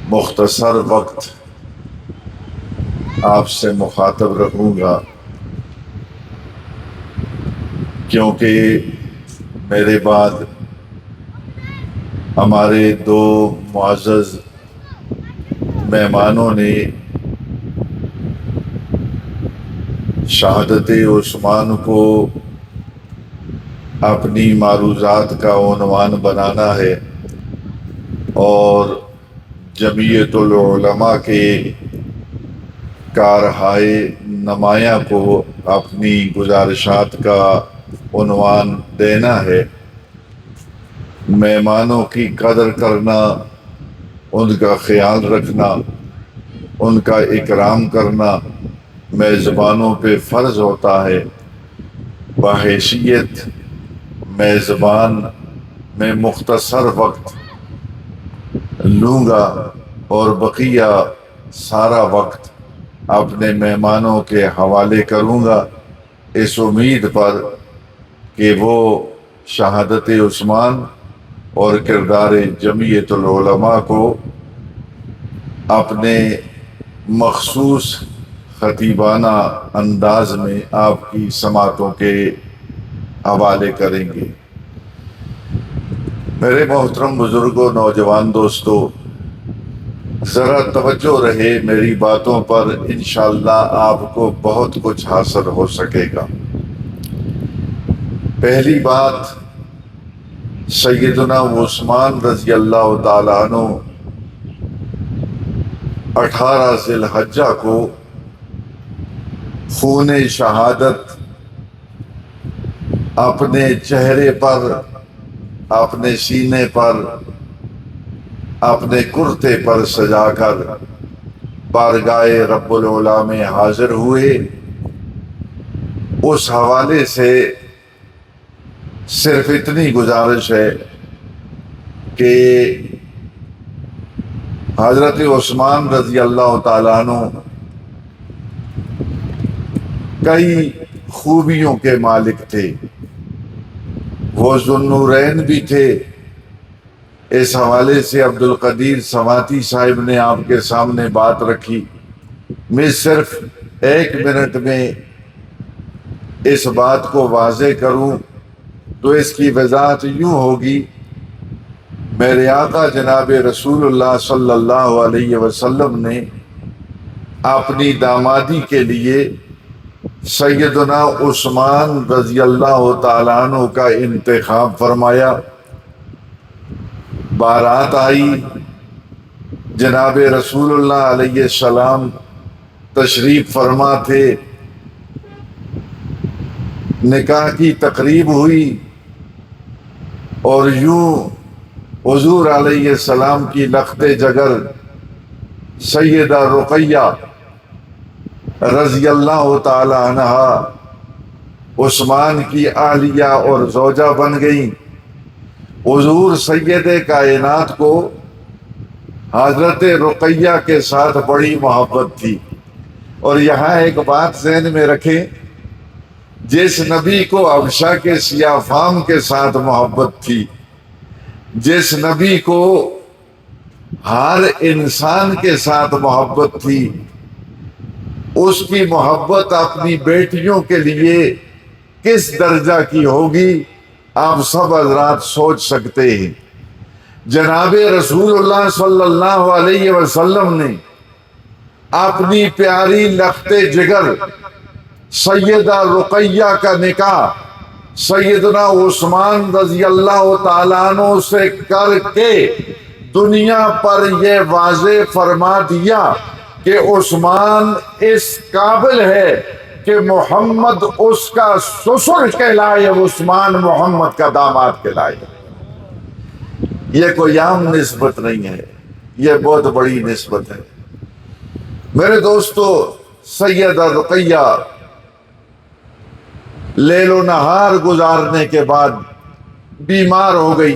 مختصر وقت آپ سے مخاطب رہوں گا، کیونکہ میرے بعد ہمارے دو معزز مہمانوں نے شہادت عثمان کو اپنی معروضات کا عنوان بنانا ہے اور جمعیت العلماء کے کارہائے نمایاں کو اپنی گزارشات کا عنوان دینا ہے۔ مہمانوں کی قدر کرنا، ان کا خیال رکھنا، ان کا اکرام کرنا میزبانوں پہ فرض ہوتا ہے۔ بحیثیت میزبان میں مختصر وقت لوں گا اور بقیہ سارا وقت اپنے مہمانوں کے حوالے کروں گا، اس امید پر کہ وہ شہادت عثمان اور کردار جمعیت العلماء کو اپنے مخصوص خطیبانہ انداز میں آپ کی سماعتوں کے حوالے کریں گے۔ میرے محترم بزرگوں، نوجوان دوستو، ذرا توجہ رہے میری باتوں پر، انشاءاللہ آپ کو بہت کچھ حاصل ہو سکے گا۔ پہلی بات، سیدنا عثمان رضی اللہ تعالیٰ عنہ 18 ذی الحجہ کو خون شہادت اپنے چہرے پر، اپنے سینے پر، اپنے کرتے پر سجا کر بارگاہ رب العلا میں حاضر ہوئے۔ اس حوالے سے صرف اتنی گزارش ہے کہ حضرت عثمان رضی اللہ تعالیٰ عنہ کئی خوبیوں کے مالک تھے، وہ ذوالنورین بھی تھے۔ اس حوالے سے عبد القدیر سماتی صاحب نے آپ کے سامنے بات رکھی، میں صرف 1 منٹ میں اس بات کو واضح کروں تو اس کی وضاحت یوں ہوگی۔ میرے آقا جناب رسول اللہ صلی اللہ علیہ وسلم نے اپنی دامادی کے لیے سیدنا عثمان رضی اللہ تعالیٰ عنہ کا انتخاب فرمایا۔ بارات آئی، جناب رسول اللہ علیہ السلام تشریف فرما تھے، نکاح کی تقریب ہوئی اور یوں حضور علیہ السلام کی لخت جگر سیدہ رقیہ رضی اللہ تعالی عنہ عثمان کی اہلیہ اور زوجہ بن گئیں۔ حضور سید کائنات کو حضرت رقیہ کے ساتھ بڑی محبت تھی۔ اور یہاں ایک بات ذہن میں رکھیں، جس نبی کو حبشہ کے سیاہ فام کے ساتھ محبت تھی، جس نبی کو ہر انسان کے ساتھ محبت تھی، اس کی محبت اپنی بیٹیوں کے لیے کس درجہ کی ہوگی آپ سب حضرات سوچ سکتے ہیں۔ جناب رسول اللہ صلی اللہ علیہ وسلم نے اپنی پیاری لخت جگر سیدہ رقیہ کا نکاح سیدنا عثمان رضی اللہ تعالیٰ عنہ سے کر کے دنیا پر یہ واضح فرما دیا کہ عثمان اس قابل ہے کہ محمد اس کا سسر کہلائے، عثمان محمد کا داماد کہلائے۔ یہ کوئی عام نسبت نہیں ہے، یہ بہت بڑی نسبت ہے۔ میرے دوستو، سیدہ رقیہ لیل و نہار گزارنے کے بعد بیمار ہو گئی۔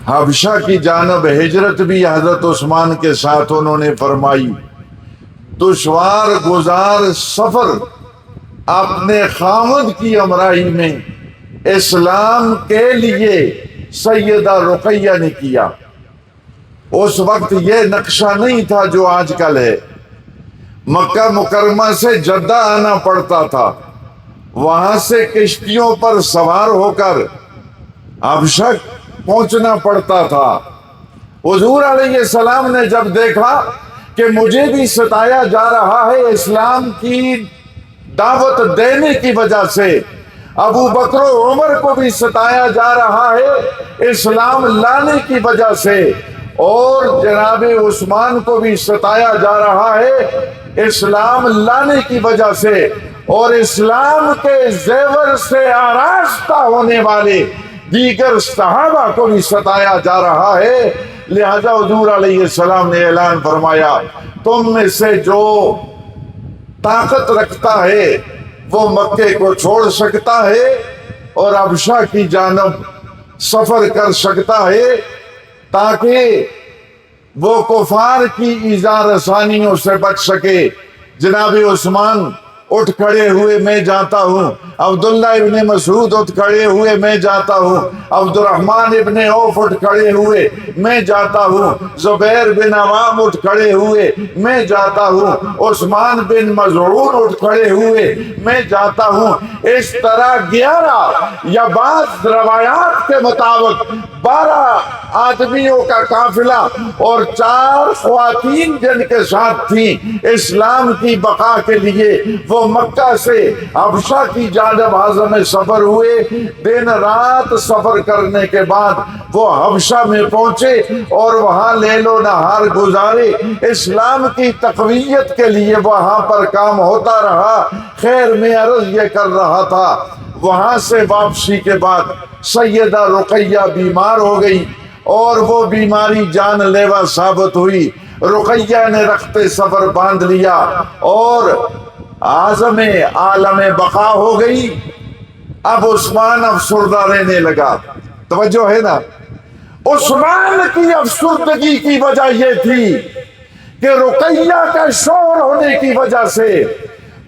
حبشہ کی جانب ہجرت بھی حضرت عثمان کے ساتھ انہوں نے فرمائی۔ دشوار گزار سفر اپنے خامد کی ہمراہی میں اسلام کے لیے سیدہ رقیہ نے کیا۔ اس وقت یہ نقشہ نہیں تھا جو آج کل ہے. مکہ مکرمہ سے جدہ آنا پڑتا تھا، وہاں سے کشتیوں پر سوار ہو کر حبشہ پہنچنا پڑتا تھا. حضور علیہ السلام نے جب دیکھا کہ مجھے بھی ستایا جا رہا ہے اسلام کی دعوت دینے کی وجہ سے، ابو بکر و عمر کو بھی ستایا جا رہا ہے اسلام لانے کی وجہ سے، اور جناب عثمان کو بھی ستایا جا رہا ہے اسلام لانے کی وجہ سے، اور اسلام کے زیور سے آراستہ ہونے والے دیگر صحابہ کو بھی ستایا جا رہا ہے. لہذا حضور علیہ السلام نے اعلان فرمایا تم میں سے جو طاقت رکھتا ہے وہ مکے کو چھوڑ سکتا ہے اور حبشہ کی جانب سفر کر سکتا ہے تاکہ وہ کفار کی ایذا رسانیوں سے بچ سکے. جناب عثمان اٹھ کھڑے ہوئے میں جاتا ہوں، عبداللہ ابن مسعود اٹھ کھڑے ہوئے میں جاتا ہوں، عبد الرحمن ابن عوف اٹھ کھڑے ہوئے میں جاتا ہوں، زبیر بن عوام اٹھ کھڑے ہوئے میں جاتا ہوں، عثمان بن مظعون اٹھ کھڑے ہوئے میں جاتا ہوں. اس طرح 11 یا بعض روایات کے مطابق 12 آدمیوں کا قافلہ اور 4 خواتین جن کے ساتھ تھیں اسلام کی بقا کے لیے، وہ مکہ سے حبشہ کی جانب عازم سفر ہوئے. دن رات سفر کرنے کے بعد وہ حبشہ میں پہنچے اور وہاں لیل و نہار گزارے. اسلام کی تقویت کے لیے وہاں پر کام ہوتا رہا. خیر میں عرض یہ کر رہا تھا، وہاں سے واپسی کے بعد سیدہ رقیہ بیمار ہو گئی اور وہ بیماری جان لیوا ثابت ہوئی. رقیہ نے رخت سفر باندھ لیا اور عازم عالم بقا ہو گئی. اب عثمان افسردہ رہنے لگا. توجہ ہے نا؟ عثمان کی افسردگی کی وجہ یہ تھی کہ رقیہ کا شوہر ہونے کی وجہ سے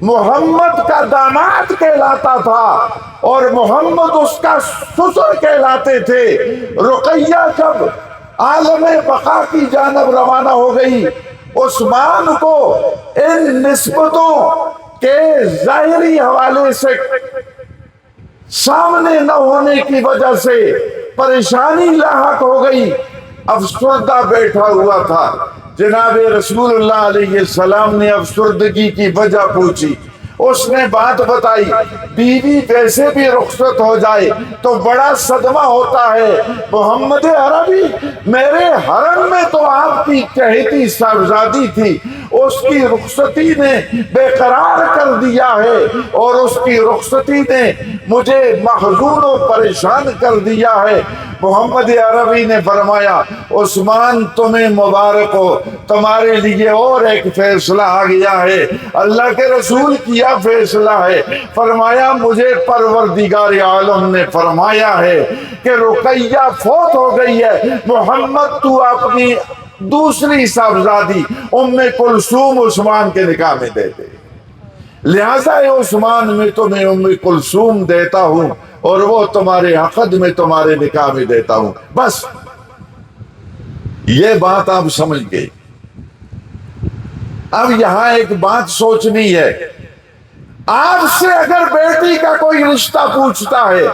محمد کا داماد کہلاتا تھا اور محمد اس کا سسر کہلاتے تھے. رقیہ جب عالم بقا کی جانب روانہ ہو گئی، عثمان کو ان نسبتوں کے ظاہری حوالے سے سامنے نہ ہونے کی وجہ سے پریشانی لاحق ہو گئی. افسردہ بیٹھا ہوا تھا. جناب رسول اللہ علیہ السلام نے افسردگی کی وجہ پوچھی. اس نے بات بتائی، بیوی ویسے بھی رخصت ہو جائے تو بڑا صدمہ ہوتا ہے. محمد عربی میرے حرم میں تو آپ کی چہیتی صاحبزادی تھی، اس کی رخصتی نے بے قرار کر دیا ہے اور اس کی رخصتی نے مجھے محزون و پریشان کر دیا ہے. محمد عربی نے فرمایا عثمان تمہیں مبارک ہو، تمہارے لیے اور ایک فیصلہ آ گیا ہے. اللہ کے رسول کیا فیصلہ ہے؟ فرمایا مجھے پروردگار عالم نے فرمایا ہے کہ رقیہ فوت ہو گئی ہے، محمد تو اپنی دوسری صاحبزادی ام کلثوم عثمان کے نکاح میں دے دے. لہذا عثمان میں تمہیں ام کلثوم دیتا ہوں اور وہ تمہارے عقد میں تمہارے نکاح میں دیتا ہوں. بس یہ بات آپ سمجھ گئے. اب یہاں ایک بات سوچنی ہے. آپ سے اگر بیٹی کا کوئی رشتہ پوچھتا ہے،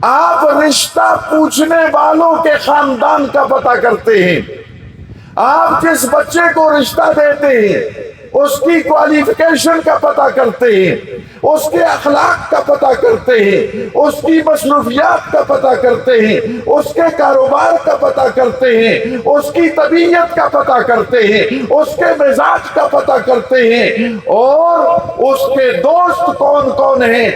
آپ رشتہ پوچھنے والوں کے خاندان کا پتہ کرتے ہیں. آپ جس بچے کو رشتہ دیتے ہیں اس کی کوالیفیکیشن کا پتہ کرتے ہیں، اس کے اخلاق کا پتہ کرتے ہیں، اس کی مصروفیات کا پتہ کرتے ہیں، اس کے کاروبار کا پتہ کرتے ہیں، اس کی طبیعت کا پتہ کرتے ہیں، اس کے مزاج کا پتہ کرتے ہیں اور اس کے دوست کون کون ہیں.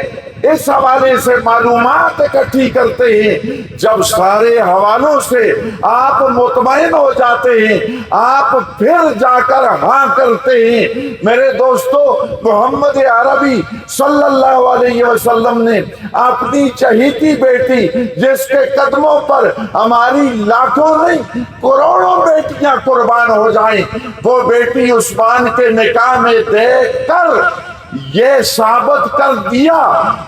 اس حوالے سے معلومات اکٹھی کرتے ہیں. جب سارے حوالوں سے آپ مطمئن ہو جاتے ہیں، آپ پھر جا کر ہاں کرتے ہیں. میرے دوستو، محمد عربی صلی اللہ علیہ وسلم نے اپنی چہیتی بیٹی جس کے قدموں پر ہماری لاکھوں نہیں کروڑوں بیٹیاں قربان ہو جائیں، وہ بیٹی عثمان کے نکاح میں دے کر یہ ثابت کر دیا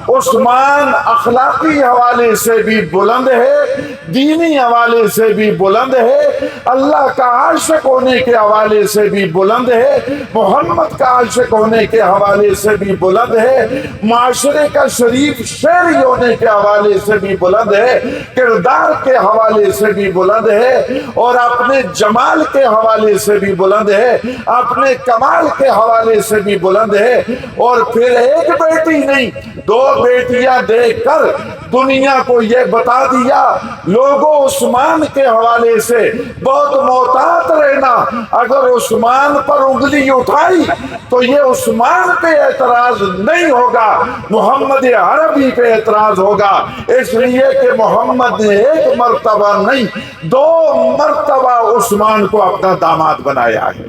عثمان اخلاقی حوالے سے بھی بلند ہے، دینی حوالے سے بھی بلند ہے، اللہ کا عاشق ہونے کے حوالے سے بھی بلند ہے، محمد کا عاشق ہونے کے حوالے سے بھی بلند ہے، معاشرے کا شریف شہری ہونے کے حوالے سے بھی بلند ہے، کردار کے حوالے سے بھی بلند ہے، اور اپنے جمال کے حوالے سے بھی بلند ہے، اپنے کمال کے حوالے سے بھی بلند ہے۔ اور پھر ایک بیٹی نہیں 2 بیٹیاں دے کر دنیا کو یہ بتا دیا، لوگوں عثمان کے حوالے سے بہت محتاط رہنا، اگر عثمان پر انگلی اٹھائی تو یہ عثمان پہ اعتراض نہیں ہوگا، محمد عربی پہ اعتراض ہوگا، اس لیے کہ محمد نے 1 مرتبہ نہیں 2 مرتبہ عثمان کو اپنا داماد بنایا ہے۔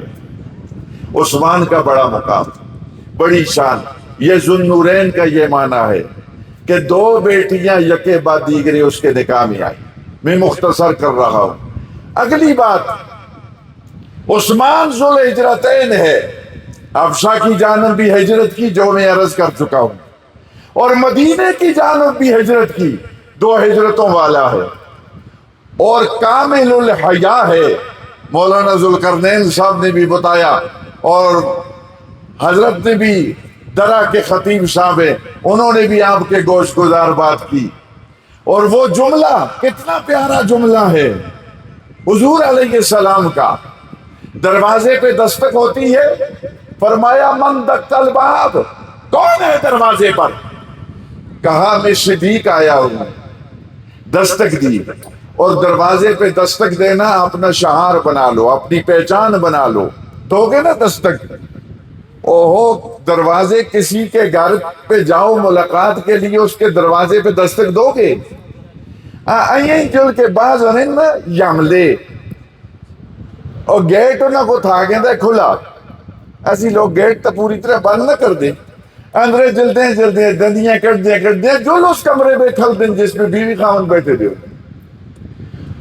عثمان کا بڑا مقام، بڑی شان، یہ ذوالنورین کا یہ معنی ہے کہ 2 بیٹیاں یکے بعد دیگرے اس کے نکاح میں آئی۔ میں مختصر کر رہا ہوں۔ اگلی بات، عثمان ذوالہجرتین ہے، حبشہ کی جانب بھی ہجرت کی جو میں عرض کر چکا ہوں، اور مدینے کی جانب بھی ہجرت کی، 2 ہجرتوں والا ہے، اور کامل الحیا ہے۔ مولانا ذوالقرنین صاحب نے بھی بتایا، اور حضرت نے بھی، درہ کے خطیب صاحب ہیں، انہوں نے بھی آپ کے گوش گزار بات کی۔ اور وہ جملہ کتنا پیارا جملہ ہے حضور علیہ السلام کا، دروازے پہ دستک ہوتی ہے، فرمایا من دق الباب، کون ہے دروازے پر؟ کہا میں صدیق آیا ہوں، دستک دی۔ اور دروازے پہ دستک دینا اپنا شعار بنا لو، اپنی پہچان بنا لو، تو گے نا دستک۔ اوہو، دروازے کسی کے گھر پہ جاؤ ملاقات کے لیے، اس کے دروازے پہ دستک دو گے؟ آئیں جل کے بعض انہیں نا یملے اور گیٹ انہوں کو تھا گئے کھلا، ایسی لوگ گیٹ تا پوری طرح بند نہ کر دیں، اندرے جلدیں دندیاں کٹ دیں جو اس کمرے میں کھل دیں جس میں بیوی خاون بیٹھے دے،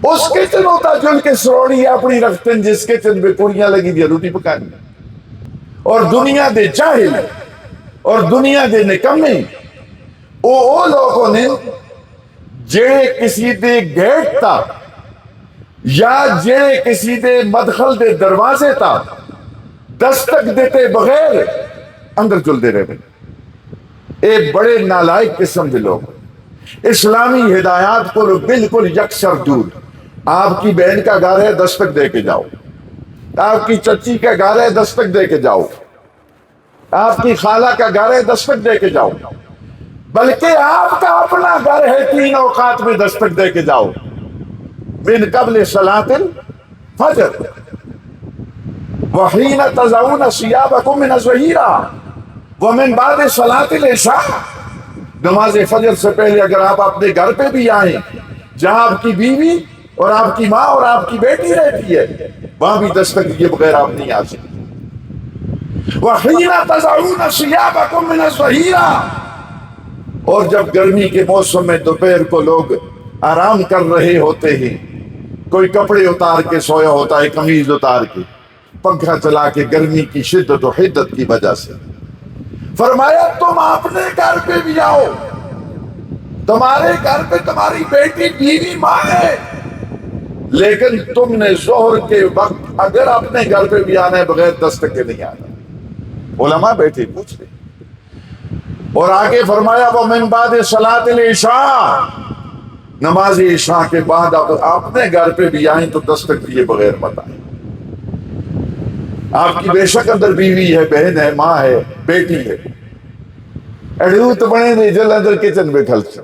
اس کچن ہوتا جل کے سروڑی اپنی رکھتے ہیں جس کچن میں کڑیاں لگی دیا روٹی پکانی۔ اور دنیا دے جاہل اور دنیا دے نکمے او لوگوں نے جڑے کسی دے گیٹ تا یا جڑے کسی دے مدخل دے دروازے تا دستک دیتے بغیر اندر چل دے رہے، ایک بڑے نالائق قسم دے لوگ، اسلامی ہدایات کو بالکل یکسر دور۔ آپ کی بہن کا گھر ہے، دستک دے کے جاؤ، آپ کی چچی کا گھر ہے، دستک دے کے جاؤ، آپ کی خالہ کا گھر ہے، دستک دے کے جاؤ، بلکہ آپ کا اپنا گھر ہے، 3 اوقات میں دستک دے کے جاؤ، من قبل صلاۃ الفجر وحین تضعون ثیابکم من الظہیرہ ومن بعد صلاۃ العشاء۔ نماز فجر سے پہلے اگر آپ اپنے گھر پہ بھی آئیں جہاں آپ کی بیوی اور آپ کی ماں اور آپ کی بیٹی رہتی ہے، وہاں بھی دستک دیے بغیر آپ نہیں آ سکتے۔ وَحِينَ تَضَعُونَ ثِيَابَكُم مِّنَ الظَّهِيرَةِ، اور جب گرمی کے موسم میں دوپہر کو لوگ آرام کر رہے ہوتے ہیں، کوئی کپڑے اتار کے سویا ہوتا ہے، قمیض اتار کے، پنکھا چلا کے، گرمی کی شدت و حدت کی وجہ سے، فرمایا تم اپنے گھر پہ بھی آؤ، تمہارے گھر پہ تمہاری بیٹی بیوی ماں ہے، لیکن تم نے ظہر کے وقت اگر اپنے گھر پہ بھی آنا ہے بغیر دستک کے نہیں آنا۔ علماء بیٹھے پوچھ رہے، اور آگے فرمایا وہ من بعد صلاۃ العشاء، نماز عشاء کے بعد اپنے گھر پہ بھی آئیں تو دستک دیے بغیر مت آئیں۔ آپ کی بے شک اندر بیوی ہے، بہن ہے، ماں ہے، بیٹی ہے، اڑوت بنے نہیں جل اندر کچن میں کھل سے،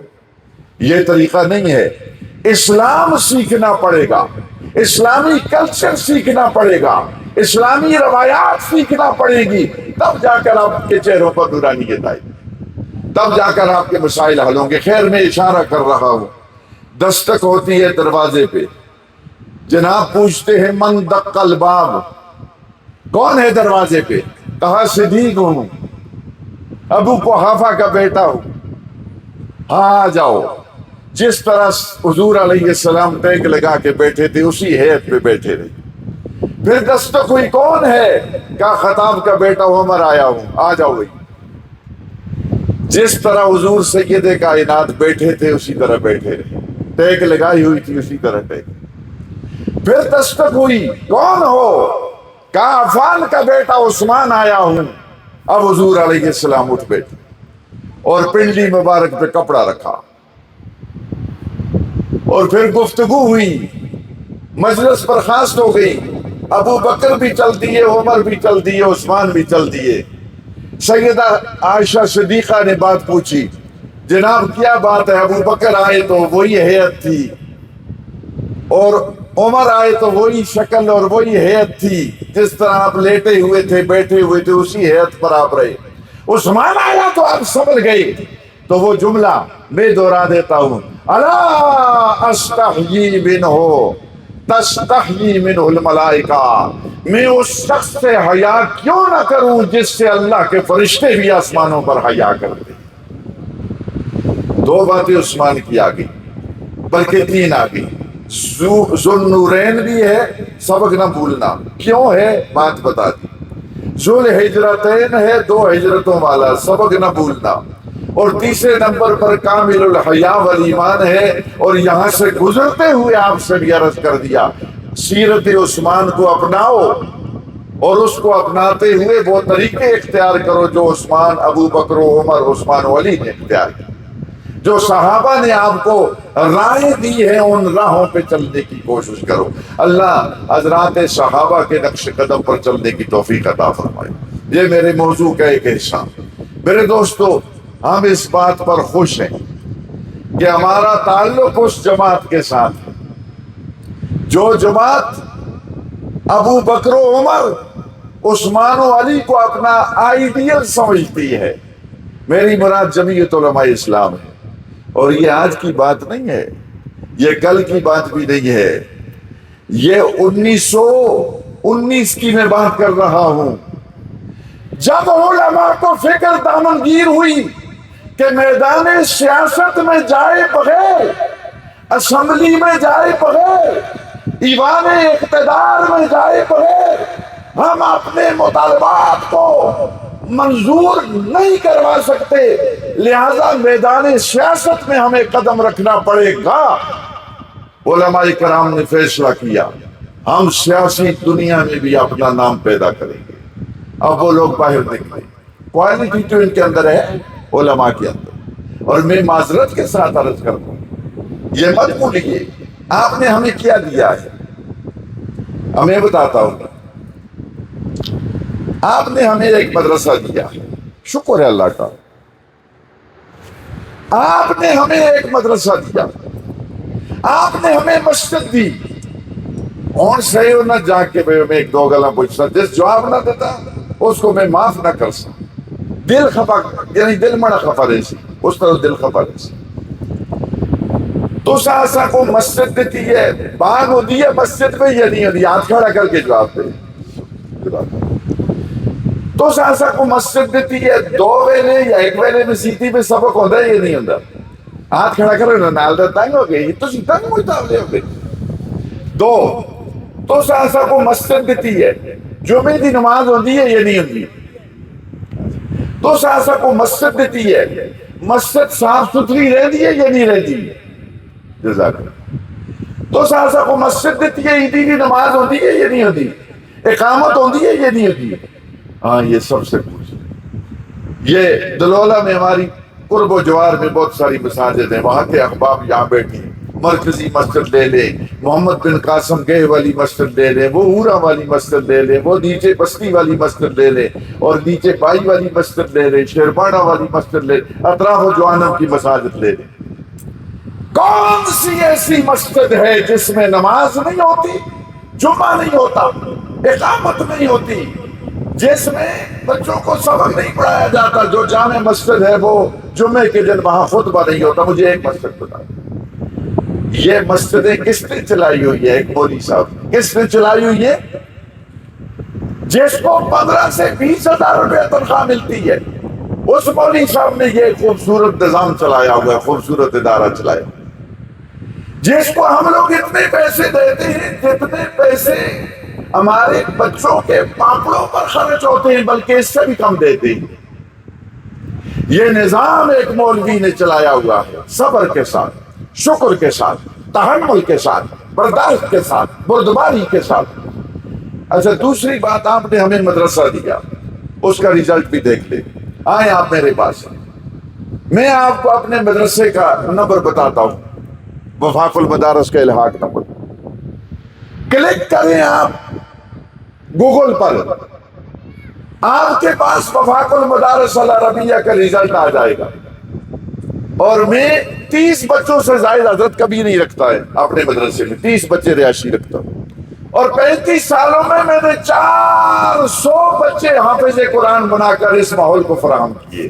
یہ طریقہ نہیں ہے۔ اسلام سیکھنا پڑے گا، اسلامی کلچر سیکھنا پڑے گا، اسلامی روایات سیکھنا پڑے گی، تب جا کر آپ کے چہروں پر نورانیت آئے گی، تب جا کر آپ کے مسائل حل ہوں گے۔ خیر میں اشارہ کر رہا ہوں، دستک ہوتی ہے دروازے پہ، جناب پوچھتے ہیں من دق الباب، کون ہے دروازے پہ؟ کہا صدیق ہوں، ابو قحافہ کا بیٹا ہوں، ہاں آ جاؤ۔ جس طرح حضور علیہ السلام ٹیک لگا کے بیٹھے تھے اسی حیث پہ بیٹھے رہے۔ پھر دستک ہوئی، کون ہے؟ کہا خطاب کا بیٹا عمر آیا ہوں، آ جاؤ بھائی۔ جس طرح حضور سید کائنات بیٹھے تھے اسی طرح بیٹھے رہے۔ ٹیک لگائی ہوئی تھی اسی طرح ٹیک. پھر دستک ہوئی, کون ہو؟ کہا عفان کا بیٹا عثمان آیا ہوں. اب حضور علیہ السلام اٹھ بیٹھے اور پنڈلی مبارک پہ کپڑا رکھا اور پھر گفتگو ہوئی, مجلس برخاست ہو گئی. ابو بکر بھی چل دیے, عمر بھی چل دیے, عثمان بھی چل دیے. سیدہ عائشہ صدیقہ نے بات پوچھی, جناب کیا بات ہے؟ ابو بکر آئے تو وہی ہیئت تھی, اور عمر آئے تو وہی شکل اور وہی ہیئت تھی, جس طرح آپ لیٹے ہوئے تھے بیٹھے ہوئے تھے اسی ہیئت پر آپ رہے. عثمان آیا تو آپ سمجھ گئے. تو وہ جملہ میں دوہرا دیتا ہوں, الا استحیی منہ تستحیی منہ الملائکہ, میں اس شخص سے حیا کیوں نہ کروں جس سے اللہ کے فرشتے بھی آسمانوں پر حیا کرتے. دو باتیں عثمان کی آ گئی, بلکہ تین آ گئی. ذوالنورین بھی ہے, سبق نہ بھولنا. کیوں ہے بات بتا دی. ذوالہجرتین ہے, 2 ہجرتوں والا, سبق نہ بھولنا. اور تیسرے نمبر پر کامل الحیا والایمان ہے. اور یہاں سے گزرتے ہوئے آپ سے بھی عرض کر دیا, سیرت عثمان کو اپناؤ اور اس کو اپناتے ہوئے وہ طریقے اختیار کرو جو عثمان, ابو بکر و عمر, عثمان و علی نے اختیار کیا. جو صحابہ نے آپ کو رائے دی ہے ان راہوں پہ چلنے کی کوشش کرو. اللہ حضرات صحابہ کے نقش قدم پر چلنے کی توفیق عطا فرمائے. یہ میرے موضوع کا ایک حصہ. میرے دوستو, ہم اس بات پر خوش ہیں کہ ہمارا تعلق اس جماعت کے ساتھ ہے جو جماعت ابو بکر و عمر, عثمان و علی کو اپنا آئیڈیل سمجھتی ہے. میری مراد جمعیت علماء اسلام ہے. اور یہ آج کی بات نہیں ہے, یہ کل کی بات بھی نہیں ہے, یہ 1919 کی میں بات کر رہا ہوں, جب علماء کو فکر دامنگیر ہوئی کہ میدان سیاست میں جائے بغیر, اسمبلی میں جائے بغیر, ایوان اقتدار میں جائے بغیر ہم اپنے مطالبات کو منظور نہیں کروا سکتے, لہذا میدان سیاست میں ہمیں قدم رکھنا پڑے گا. علماء کرام نے فیصلہ کیا ہم سیاسی دنیا میں بھی اپنا نام پیدا کریں گے. اب وہ لوگ باہر نکلے, کوالٹی تو ان کے اندر ہے, علماء کے اندر. اور میں معذرت کے ساتھ عرض کرتا ہوں, یہ مت بھولیے آپ نے ہمیں کیا دیا ہے. ہمیں بتاتا ہوں, آپ نے ہمیں ایک مدرسہ دیا, شکر ہے اللہ کا. آپ نے ہمیں ایک مدرسہ دیا, آپ نے ہمیں مسجد دی. اور صحیح ہو نہ جا کے میں ایک دو گلا پوچھتا, جس جواب نہ دیتا اس کو میں معاف نہ کر سکتا. دل خفا, یعنی دل مڑا خفا رہے سی, اس طرح دل خفا رہے سی. تو ساسا کو مسجد دیتی ہے, باغ ہوتی ہے مسجد پہ, یہ نہیں ہوتی. ہاتھ کھڑا کر کے جواب دے. تو ساسا کو مسجد دیتی ہے, 2 ویلے یا 1 ویلے میں سیتی پہ سبق ہوتا ہے, یہ نہیں ہوتا. ہاتھ کھڑا کرو نا, نال دا تنگ ہو گئی, تو تنگ ہوتا ہے. 2 تو ساسا کو مسجد دیتی ہے, جمعے کی نماز ہوتی ہے, یہ نہیں ہوتی. تو ساسا کو مسجد دیتی ہے, مسجد صاف ستھری رہتی ہے, یہ نہیں رہتی. جزاک اللہ. تو ساسا کو مسجد دیتی ہے, عیدی کی نماز ہوتی ہے, یہ نہیں ہوتی. اقامت ہوتی ہے, یہ نہیں ہوتی. ہاں یہ سب سے پوچھ. یہ دلولہ میں ہماری قرب و جوار میں بہت ساری مساجد ہیں, وہاں کے احباب یہاں بیٹھے ہیں. مرکزی مسجد لے لیں, محمد بن قاسم گئے والی مسجد لے لیں, وہ اورا والی مسجد لے لیں, وہ نیچے بستی والی مسجد لے لیں, اور نیچے بائی والی مسجد لے لیں, شیرباڑا والی مسجد لے لیں, اطراف و جوانب کی مساجد لے لیں. کون سی ایسی مسجد ہے جس میں نماز نہیں ہوتی, جمعہ نہیں ہوتا, اقامت نہیں ہوتی, جس میں بچوں کو سبق نہیں پڑھایا جاتا؟ جو جامع مسجد ہے وہ جمعے کے دن وہاں خطبہ نہیں ہوتا. مجھے ایک مسجد بتا. یہ مسجدیں کس نے چلائی ہوئی ہے؟ ایک مولوی صاحب. کس نے چلائی ہوئی ہے؟ جس کو 15 سے 20 ہزار روپے تنخواہ ملتی ہے, اس مولوی صاحب نے یہ خوبصورت نظام چلایا ہوا ہے, خوبصورت ادارہ چلایا, جس کو ہم لوگ اتنے پیسے دیتے ہیں جتنے پیسے ہمارے بچوں کے پاپڑوں پر خرچ ہوتے ہیں, بلکہ اس سے بھی کم دیتے ہیں. یہ نظام ایک مولوی نے چلایا ہوا ہے, صبر کے ساتھ. شکر کے ساتھ، تحمل کے ساتھ، برداشت کے ساتھ، بردباری کے ساتھ۔ اچھا دوسری بات، آپ نے ہمیں مدرسہ دیا، اس کا ریزلٹ بھی دیکھ لیں۔ آئیں آپ میرے پاس، میں آپ کو اپنے مدرسے کا نمبر بتاتا ہوں، وفاق المدارس کا الحاق نمبر۔ کلک کریں آپ گوگل پر، آپ کے پاس وفاق المدارس العربیہ کا ریزلٹ آ جائے گا۔ اور میں 30 بچوں سے زائد حضرت کبھی نہیں رکھتا ہے اپنے مدرسے میں، 30 بچے رہائشی رکھتا ہوں، اور 35 سالوں میں نے 400 بچے حافظ قرآن بنا کر اس ماحول کو فراہم کیے۔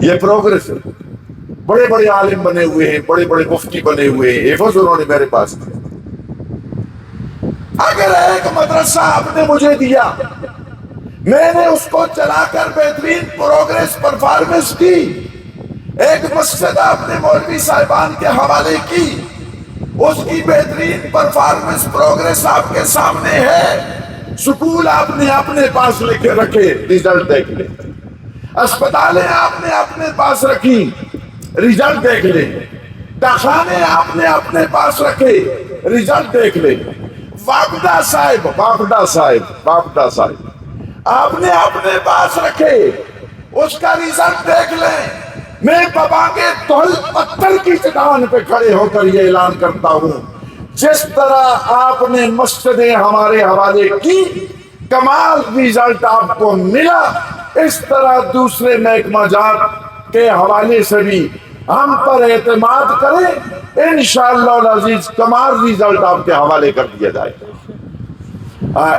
یہ پروگرس ہے۔ بڑے بڑے عالم بنے ہوئے ہیں، بڑے بڑے مفتی بنے ہوئے ہیں، حفظ انہوں نے میرے پاس کیا۔ اگر ایک مدرسہ آپ نے مجھے دیا، میں نے اس کو چلا کر بہترین پروگرس پرفارمنس کی، ایک مسجد آپ نے مولوی صاحبان کے حوالے کی، اس کی بہترین پرفارمنس پروگرس آپ کے سامنے ہے، سکول آپ نے اپنے پاس لے کے رکھے، ریزلٹ دیکھ لیں، اسپتالیں آپ نے اپنے پاس رکھی، ریزلٹ دیکھ لیں، داخانے آپ نے اپنے پاس رکھے، ریزلٹ دیکھ لیں، واپڈا صاحب آپ نے اپنے پاس رکھے، اس کا ریزلٹ دیکھ لیں۔ میں بابا کے تل پتھر کی چٹان پہ کھڑے ہو کر یہ اعلان کرتا ہوں، جس طرح آپ نے مسجدیں ہمارے حوالے کی، کمال ریزلٹ آپ کو ملا، اس طرح دوسرے محکمہ جات کے حوالے سے بھی ہم پر اعتماد کریں، انشاءاللہ العزیز کمال ریزلٹ آپ کے حوالے کر دیا جائے گا۔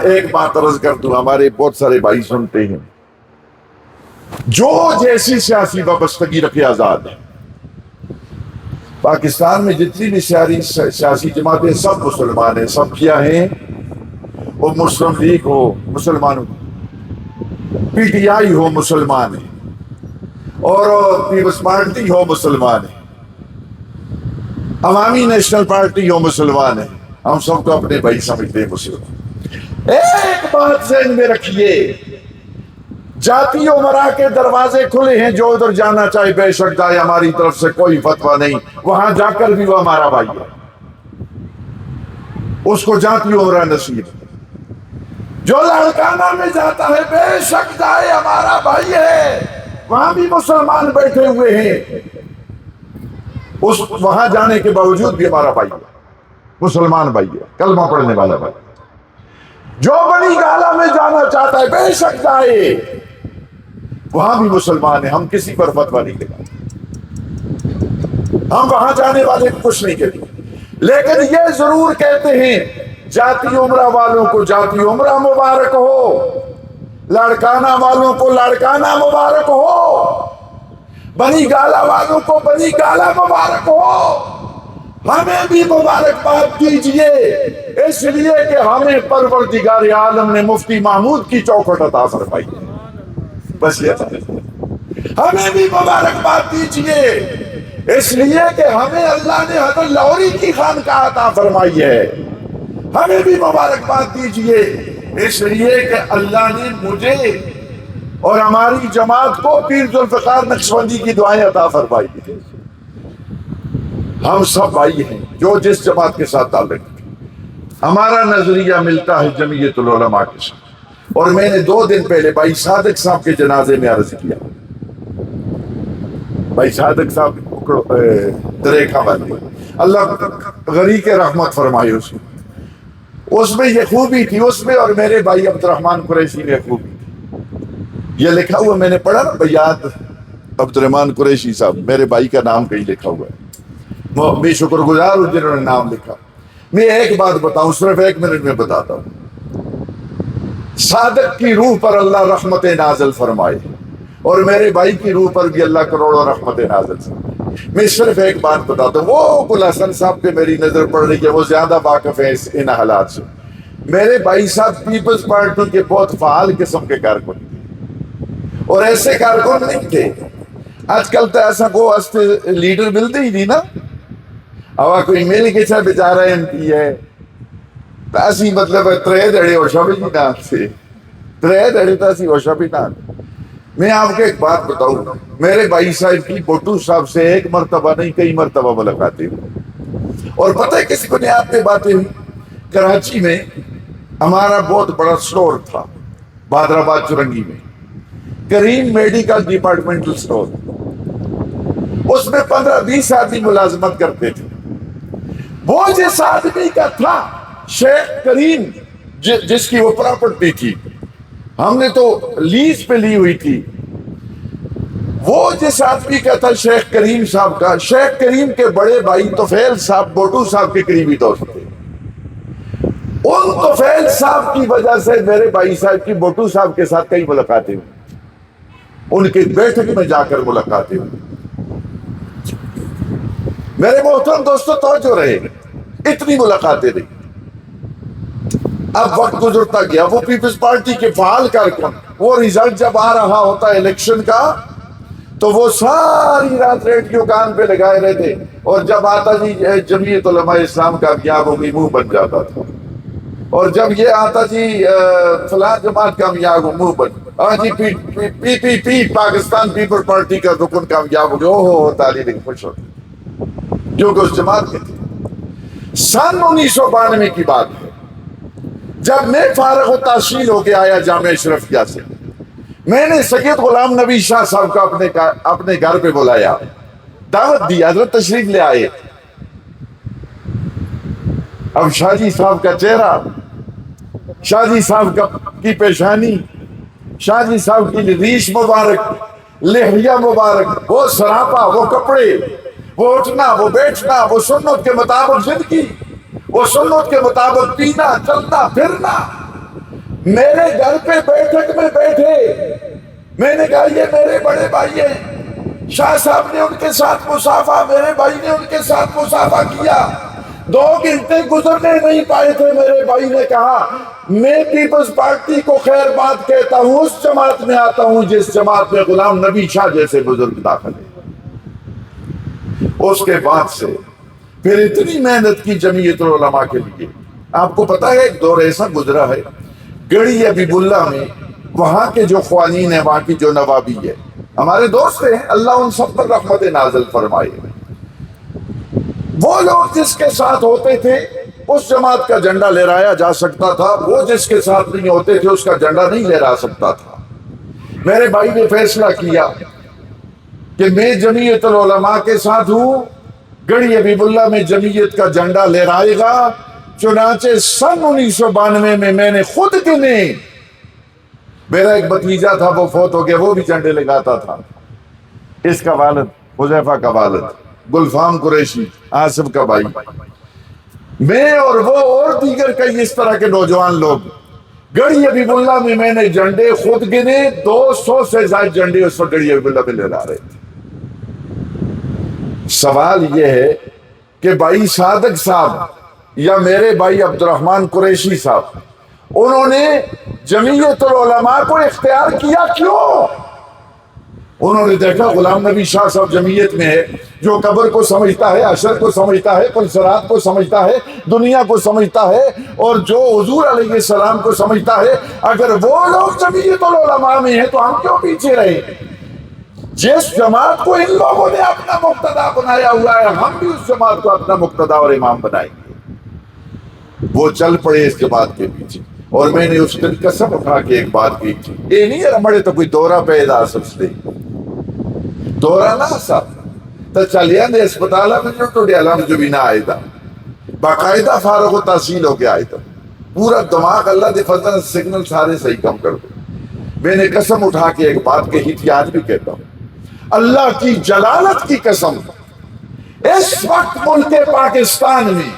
ایک بات عرض کر دوں، ہمارے بہت سارے بھائی سنتے ہیں، جو جیسی سیاسی وابستگی رکھے آزاد ہے۔ پاکستان میں جتنی بھی سیاسی جماعتیں سب مسلمان ہیں، سب کیا ہیں، وہ مسلم لیگ ہو مسلمان، پی ٹی آئی ہو مسلمان ہے، اور پیپلز پارٹی ہو مسلمان ہے، عوامی نیشنل پارٹی ہو مسلمان ہے، ہم سب کو اپنے بھائی سمجھتے ہیں مسلمان۔ ایک بات ذہن میں رکھیے، جاتی امرا کے دروازے کھلے ہیں، جو ادھر جانا چاہے بے شک جائے، ہماری طرف سے کوئی فتویٰ نہیں، وہاں جا کر بھی وہ ہمارا بھائی ہے، اس کو جاتی امرا نصیب ہے۔ جو لاڑکانہ میں جاتا ہے بے شک جائے، ہمارا بھائی ہے، وہاں بھی مسلمان بیٹھے ہوئے ہیں، اس وہاں جانے کے باوجود بھی ہمارا بھائی ہے، مسلمان بھائی ہے، کلمہ پڑھنے والا بھائی۔ جو بڑی گالا میں جانا چاہتا ہے بے شک جائے، وہاں بھی مسلمان ہیں، ہم کسی پر فتویٰ نہیں دیتے، ہم وہاں جانے والے کچھ نہیں کہتے، لیکن یہ ضرور کہتے ہیں جاتی عمرہ والوں کو جاتی عمرہ مبارک ہو، لاڑکانہ والوں کو لاڑکانہ مبارک ہو، بنی گالا والوں کو بنی گالا مبارک ہو، ہمیں بھی مبارکباد دیجئے، اس لیے کہ ہمیں پروردگار عالم نے مفتی محمود کی چوکھٹ عطا فرمائی ہے، بس یہ ہمیں بھی مبارکباد دیجئے، اس لیے کہ ہمیں اللہ نے حضرت لاہوری کی خانقاہ عطا فرمائی ہے، ہمیں بھی مبارکباد دیجئے، اس لیے کہ اللہ نے مجھے اور ہماری جماعت کو پیر ذوالفقار نقشبندی کی دعائیں عطا فرمائی ہے۔ ہم سب بھائی ہیں، جو جس جماعت کے ساتھ تعلق ہے، ہمارا نظریہ ملتا ہے جمعیت العلماء کے ساتھ۔ اور میں نے 2 دن پہلے بھائی صادق صاحب کے جنازے میں عرض کیا، بھائی صادق صاحب دریکا والے، اللہ غریق رحمت فرمائے اس میں یہ خوبی تھی، اس میں اور میرے بھائی عبد الرحمن قریشی میں خوبی تھی۔ یہ لکھا ہوا میں نے پڑھا نا، بیات عبد الرحمن قریشی صاحب، میرے بھائی کا نام کہیں لکھا ہوا ہے، میں شکر گزار ہوں جنہوں نے نام لکھا۔ میں ایک بات بتاؤں، صرف 1 منٹ میں بتاتا ہوں، صادق کی روح پر اللہ رحمت نازل فرمائے، اور میرے بھائی کی روح پر بھی اللہ کروڑوں رحمت نازل فرمائے۔ میں صرف ایک بات بتاتا ہوں، وہ گل حسن صاحب پہ میری نظر پڑ رہی ہے، وہ زیادہ واقف ہیں ان حالات سے۔ میرے بھائی صاحب پیپلز پارٹی کے بہت فعال قسم کے کارکن تھے، اور ایسے کارکن نہیں تھے آج کل تو ایسا کو لیڈر ملتے ہی نہیں نا، اب کوئی مل کے چاہے بیچارہ ایم پی ہے تو اسی مطلب 3 دھڑے ہوشا بھی نہیں نام سے 3 دھڑے تو اسی ہوشا بھی نام، میں آپ کو ایک بات بتاؤں، میرے بھائی صاحب کی بھٹو صاحب سے ایک مرتبہ نہیں کئی مرتبہ ملاقاتیں ہوئی، اور پتہ ہے کس بنیاد پہ باتیں ہوئی؟ کراچی میں ہمارا بہت بڑا سٹور تھا، بادر آباد چرنگی میں، کریم میڈیکل ڈپارٹمنٹل سٹور، اس میں 15-20 آدمی ملازمت کرتے تھے۔ وہ جس آدمی کا تھا شیخ کریم، جس کی وہ پراپرٹی تھی، ہم نے تو لیز پہ لی ہوئی تھی، وہ جس آدمی کا تھا شیخ کریم صاحب کا، شیخ کریم کے بڑے بھائی طفیل صاحب بھٹو صاحب کے قریبی دوست تھے۔ ان طفیل صاحب کی وجہ سے میرے بھائی صاحب کی بھٹو صاحب کے ساتھ کئی ملاقاتیں ہوئی، ان کے بیٹھک میں جا کر ملاقاتیں ہوئی۔ میرے محترم دوستو توجہ رہے، اتنی ملاقاتیں رہی۔ اب وقت گزرتا گیا، وہ پیپلز پارٹی کے فعال کارکن، وہ رزلٹ جب آ رہا ہوتا ہے الیکشن کا تو وہ ساری رات ریڈیو کان پہ لگائے رہتے، اور جب آتا جی جمعیت علماء اسلام کامیاب ہوگی منہ بن جاتا تھا، اور جب یہ آتا جی فلاں جماعت کامیاب ہو منہ بن، ہاں جی پی پاکستان پیپل پارٹی کا رکن کامیاب ہو گیا، اوہ تعلیم خوش ہوتے جو کہ اس جماعت کے تھے۔ سن 1992 کی بات ہے، جب میں فارغ التحصیل ہو کے آیا جامعہ اشرفیہ سے، میں نے سید غلام نبی شاہ صاحب کا اپنے گھر پہ بلایا، دعوت دی، حضرت تشریف لے آئے۔ اب شاہ جی صاحب کا چہرہ، شاہ جی صاحب کی پیشانی، شاہ جی صاحب کی ریش مبارک، لحیہ مبارک، وہ سراپا، وہ کپڑے، وہ اٹھنا، وہ بیٹھنا، وہ سنت کے مطابق زندگی، وہ سنت کے مطابق پینا، چلنا، پھرنا۔ میرے گھر پہ بیٹھک میں بیٹھے، میں نے کہا یہ میرے بڑے بھائی ہیں، شاہ صاحب نے ان کے ساتھ مصافحہ، میرے بھائی نے ان کے ساتھ مصافحہ کیا۔ 2 گھنٹے گزرنے نہیں پائے تھے، میرے بھائی نے کہا میں پیپلز پارٹی کو خیر بات کہتا ہوں، اس جماعت میں آتا ہوں جس جماعت میں غلام نبی شاہ جیسے بزرگ داخل ہیں۔ اس کے بعد سے پھر اتنی محنت کی جمعیت العلماء کے لیے۔ آپ کو پتا ہے ایک دور ایسا گزرا ہے گڑھی حبیب اللہ میں، وہاں کے جو خوانین ہیں، وہاں کی جو نوابی ہے، ہمارے دوست ہیں، اللہ ان سب پر رحمت نازل فرمائے۔ وہ لوگ جس کے ساتھ ہوتے تھے اس جماعت کا جھنڈا لہرایا جا سکتا تھا، وہ جس کے ساتھ نہیں ہوتے تھے اس کا جھنڈا نہیں لہرا سکتا تھا۔ میرے بھائی نے فیصلہ کیا کہ میں جمعیت العلماء کے ساتھ ہوں، گڑھی حبیب اللہ میں جمعیت کا جھنڈا لہرائے گا۔ چنانچہ سن 1992 میں میں نے خود گنے، میرا ایک بھتیجا تھا وہ فوت ہو گیا، وہ بھی جھنڈے لگاتا تھا، اس کا والد حذیفہ کا والد گلفام قریشی آصف کا بھائی، میں اور وہ اور دیگر کئی اس طرح کے نوجوان لوگ، گڑھی حبیب اللہ میں نے جھنڈے خود گنے، 200 سے زائد جھنڈے اس وقت گڑھی حبیب اللہ میں لہرا رہے تھے۔ سوال یہ ہے کہ بھائی صادق صاحب یا میرے بھائی عبد الرحمن قریشی صاحب، انہوں نے جمعیت العلماء کو اختیار کیا کیوں؟ انہوں نے دیکھا غلام نبی شاہ صاحب جمعیت میں ہے، جو قبر کو سمجھتا ہے، حشر کو سمجھتا ہے، پلسرات کو سمجھتا ہے، دنیا کو سمجھتا ہے، اور جو حضور علیہ السلام کو سمجھتا ہے، اگر وہ لوگ جمعیت العلماء میں ہیں تو ہم کیوں پیچھے رہے؟ جس جماعت کو ان لوگوں نے اپنا مقتدا بنایا ہوا ہے، ہم بھی اس جماعت کو اپنا مقتدا اور امام بنائیں گے۔ وہ چل پڑے اس جماعت کے پیچھے، اور میں نے اس دن قسم اٹھا کے ایک بات کی تھی، یہ نہیں رمڑے تو کوئی دورہ پیدا سکتے دورہ نہ سا تو چلیا نے اسپتالہ میں جو ٹوڑے علم جو بھی نہ آئے تھا، باقاعدہ فارغ و تحصیل ہو کے آئے تھا، پورا دماغ اللہ دے فضل سگنل سارے صحیح کم کر دو۔ میں نے قسم اٹھا کے ایک بات کہی تھی، آج بھی کہتا ہوں، اللہ کی جلالت کی قسم، اس وقت ملک پاکستان میں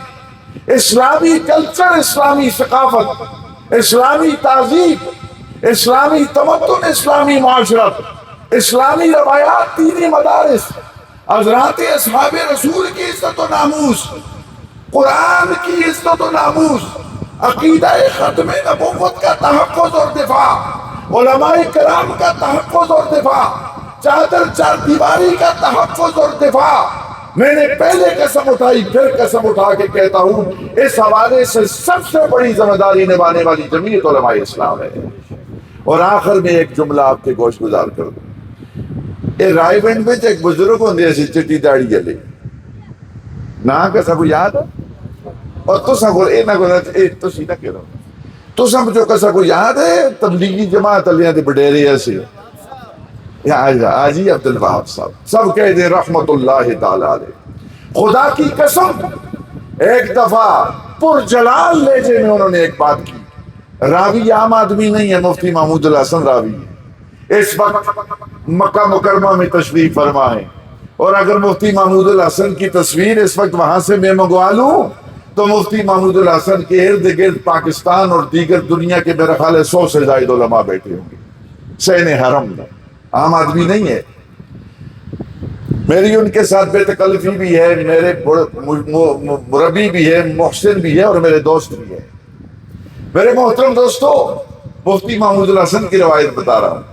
اسلامی کلچر، اسلامی ثقافت، اسلامی تہذیب، اسلامی تمدن، اسلامی معاشرت، اسلامی روایات، دینی مدارس، حضرات اصحاب رسول کی عزت و ناموس، قرآن کی عزت و ناموس، عقیدہ ختم نبوت کا تحفظ اور دفاع، علماء کرام کا تحفظ اور دفاع، چادر چار دیواری کا تحفظ اور دفاع۔ میں نے پہلے قسم اٹھائی، پھر قسم اٹھا کے کہتا ہوں، اس حوالے سے سب سے بڑی ذمہ داری نبھانے والی جمعیت علماء اسلام ہے۔ اور آخر میں ایک جملہ آپ کے گوش گزار کر دوں. یہ رائے بینڈ میں ایک بزرگ ہوندے ایسی چٹی داڑھی جلے نہ کہ سب یاد ہے اور تو سب اے نہ اے تو سی نہ کہہ رہا تو سب جو کسا کو یاد ہے تبلیغی جماعت علیہ دے بڈیرے ایسے آجی عبد الوہاب صاحب سب کہہ دیں رحمت اللہ تعالی علیہ. خدا کی قسم ایک دفعہ پر جلال لہجے میں انہوں نے ایک بات کی. راوی عام آدمی نہیں ہے, مفتی محمود الحسن راوی ہے. اس وقت مکہ مکرمہ میں تشریف فرما ہے, اور اگر مفتی محمود الحسن کی تصویر اس وقت وہاں سے میں منگوا لوں تو مفتی محمود الحسن کے ارد گرد پاکستان اور دیگر دنیا کے میرا خیال ہے 100 سے زائد علماء بیٹھے ہوں گے. سین حرم میں عام آدمی نہیں ہے. میری ان کے ساتھ بے تکلفی بھی ہے, میرے مربی بھی ہے, محسن بھی ہے, اور میرے دوست بھی ہے. میرے محترم دوستو, مفتی محمود الحسن کی روایت بتا رہا ہوں.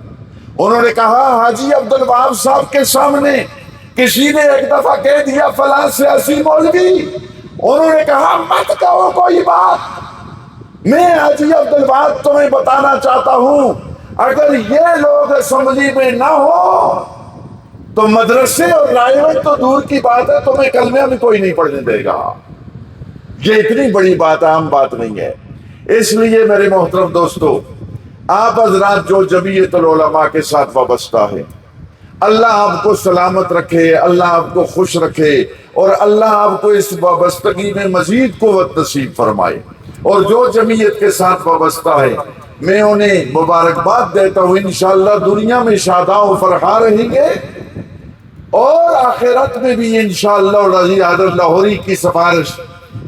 انہوں نے کہا حاجی عبد الوہاب صاحب کے سامنے کسی نے ایک دفعہ کہہ دیا فلاں سیاسی مولوی, انہوں نے کہا مت کہو کوئی بات, میں حاجی عبد الوہاب تمہیں بتانا چاہتا ہوں اگر یہ لوگ اسمبلی میں نہ ہو تو مدرسے اور رائے تو دور کی بات ہے, تمہیں کلمہ بھی کوئی نہیں پڑھنے دے گا. یہ اتنی بڑی بات عام بات نہیں ہے. اس لیے میرے محترم دوستو, آپ حضرات جو جمعیت العلماء کے ساتھ وابستہ ہیں, اللہ آپ کو سلامت رکھے, اللہ آپ کو خوش رکھے, اور اللہ آپ کو اس وابستگی میں مزید قوت نصیب فرمائے. اور جو جمعیت کے ساتھ وابستہ ہے میں انہیں مبارکباد دیتا ہوں. انشاءاللہ دنیا میں شاداں و فرحاں رہیں گے, اور آخرت میں بھی انشاءاللہ رضی حضرت لاہوری کی سفارش,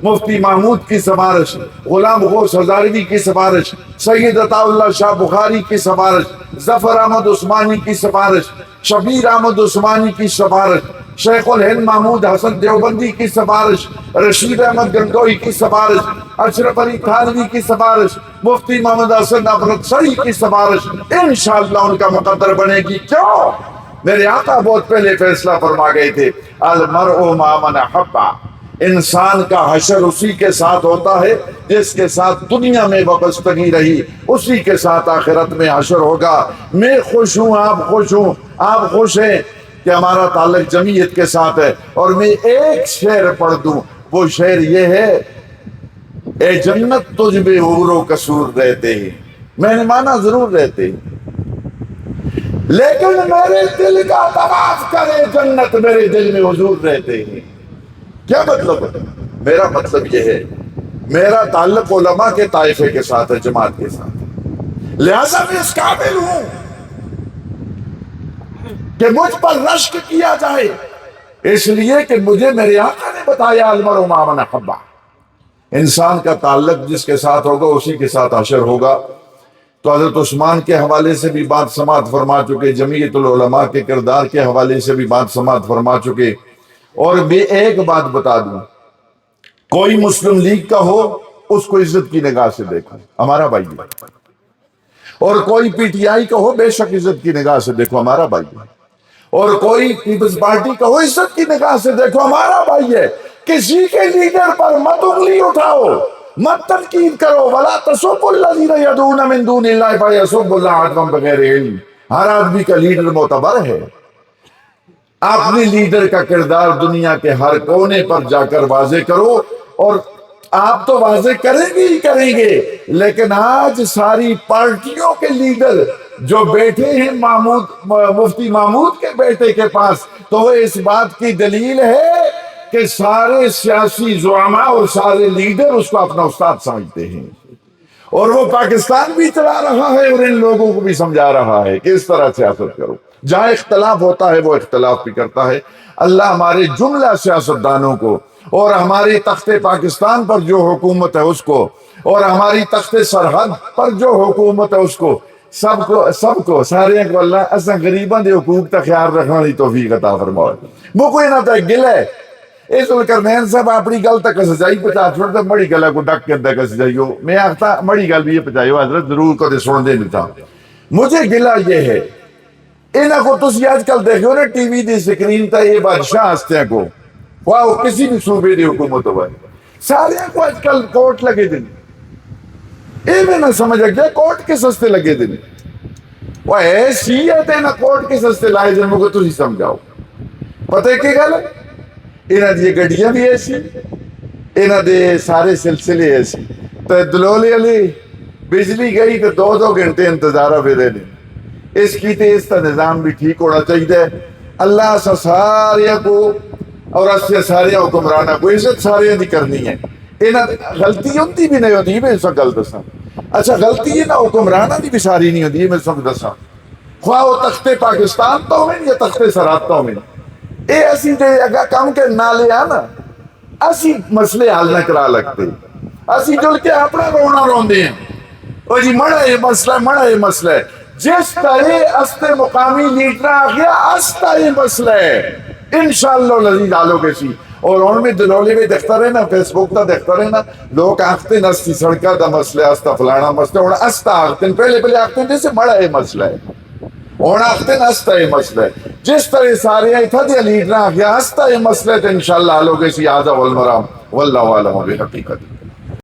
مفتی محمود کی سفارش, غلام غوث ہزاروی کی سفارش, سید عطا اللہ شاہ بخاری کی سفارش, ظفر احمد عثمانی کی سفارش, شبیر احمد عثمانی کی سفارش, شیخ الہند محمود حسن دیوبندی کی سفارش, رشید احمد گنگوئی کی سفارش, اشرف علی تھانوی کی سفارش, مفتی محمد حسن امرتسری کی سفارش انشاءاللہ ان کا مقدر بنے گی. کیوں؟ میرے آقا بہت پہلے فیصلہ فرما گئے تھے, المرء مع من احب, انسان کا حشر اسی کے ساتھ ہوتا ہے جس کے ساتھ دنیا میں وابستگی رہی, اسی کے ساتھ آخرت میں حشر ہوگا. میں خوش ہوں, آپ خوش ہوں, آپ خوش ہیں کہ ہمارا تعلق جمعیت کے ساتھ ہے. اور میں ایک شعر پڑھ دوں, وہ شعر یہ ہے, اے جنت تجھ میں حور و قصور رہتے ہیں. میں نے مانا ضرور رہتے ہیں, لیکن میرے دل کا طواف کرے جنت, میرے دل میں حضور رہتے ہیں. کیا مطلب ہے؟ میرا مطلب یہ ہے, میرا تعلق علماء کے طائفے کے ساتھ ہے, جماعت کے ساتھ, لہذا میں اس قابل ہوں کہ مجھ پر رشک کیا جائے, اس لیے کہ مجھے میرے آقا نے بتایا المرء مع من احب, انسان کا تعلق جس کے ساتھ ہوگا اسی کے ساتھ حشر ہوگا. تو حضرت عثمان کے حوالے سے بھی بات سماعت فرما چکے, جمعیت العلماء کے کردار کے حوالے سے بھی بات سماعت فرما چکے. اور میں ایک بات بتا دوں, کوئی مسلم لیگ کا ہو اس کو عزت کی نگاہ سے دیکھو, ہمارا بھائی ہے, اور کوئی پی ٹی آئی کا ہو بے شک عزت کی نگاہ سے دیکھو, ہمارا بھائی ہے, اور کوئی پیپلز پارٹی کا ہو عزت کی نگاہ سے دیکھو, ہمارا بھائی ہے. کسی کے لیڈر پر مت انگلی اٹھاؤ, مت تنقید کرو. ولا تسبوا الذین یدعون من دون اللہ فیسبوا اللہ عدوا بغیر علم. ہر آدمی کا لیڈر معتبر ہے. اپنے لیڈر کا کردار دنیا کے ہر کونے پر جا کر واضح کرو, اور آپ تو واضح کریں گے ہی کریں گے, لیکن آج ساری پارٹیوں کے لیڈر جو بیٹھے ہیں مفتی محمود کے بیٹے کے پاس, تو وہ اس بات کی دلیل ہے کہ سارے سیاسی زعماء اور سارے لیڈر اس کو اپنا استاد سمجھتے ہیں, اور وہ پاکستان بھی چلا رہا ہے اور ان لوگوں کو بھی سمجھا رہا ہے کہ اس طرح سیاست کرو. جہاں اختلاف ہوتا ہے وہ اختلاف بھی کرتا ہے. اللہ ہمارے جملہ سیاستدانوں کو, اور ہماری تخت پاکستان پر جو حکومت ہے اس کو, اور ہماری تخت سرحد پر جو حکومت ہے اس کو, سب کو سارے کو اللہ اساں غریباں دے حقوق تا خیال رکھنے دی توفیق عطا فرمائے. وہ کوئی نہ تے گل ہے اس ذوالقرنین صاحب اپنی گل تک سجائی پہنچا چھوڑ تے مڑی گل کو ڈک کے اندر سجائیو. میں آختا مڑی گل بھی یہ پہنچائیو حضرت ضرور کدے سن دے نہیں تھا. مجھے گلا یہ ہے, انہاں کو تسی آج کل دیکھو نا ٹی وی دی سکرین تے یہ بادشاہ ہستیاں کو, واہ کسی بھی صوبے دی حکومت ہوئے, سارے کو آج کل کوٹ لگے دن. اے میں نہ سمجھ گیا کوٹ کے سستے لگے دن. وہ حیثیت ہے نا کوٹ کے سستے لائے جن کو تھی سمجھاؤ پتہ کی گل ہے انہاں دی گڈیاں بھی ایسی انہاں دے سارے سلسلے ایسی تو دلولی علی بجلی گئی تو 2 گھنٹے انتظارہ پہ دینے اس کی تے اس کا نظام بھی ٹھیک ہونا چاہیے اللہ سا سارے کو اور اسے سارے حکمرانہ کو عزت سارے دی کرنی ہے انہاں غلطی ہوتی بھی نہیں ہوتی میں سا گل دساں اچھا غلطی ہے نا حکمرانہ دی بھی ساری نہیں ہوتی میں سب دساں خواہ وہ تخت پاکستان تو ہوئے یا تخت سرات تو ہوئے اے اسی دے اگا کام کے نالے آنا اسی مسئلے حل نہ کرا لگتے اسی جل کے اپنا رونا روندے ہیں اور جی مڑا یہ مسئلہ ہے جس طرح استے مقامی لیڈر آگیا استا یہ مسئلہ ہے انشاءاللہ لذیذ آلو کے سی اور ان میں دلولی میں دیکھتا رہے نا فیس بک تا دیکھتا رہے نا لوگ آختے نستی سڑکا دا مسئلہ استا فلانا مسئلہ اور استا آختے پہلے آختے جیسے مڑا یہ مسئلہ ہے اور آختے استا یہ مسئلہ ہے جس طرح سارے آئی تھا دیا لیڈر آگیا استا یہ مسئلہ ہے تو انشاءاللہ آلو کے سی آزا والمرام واللہ عالم و بحقیقت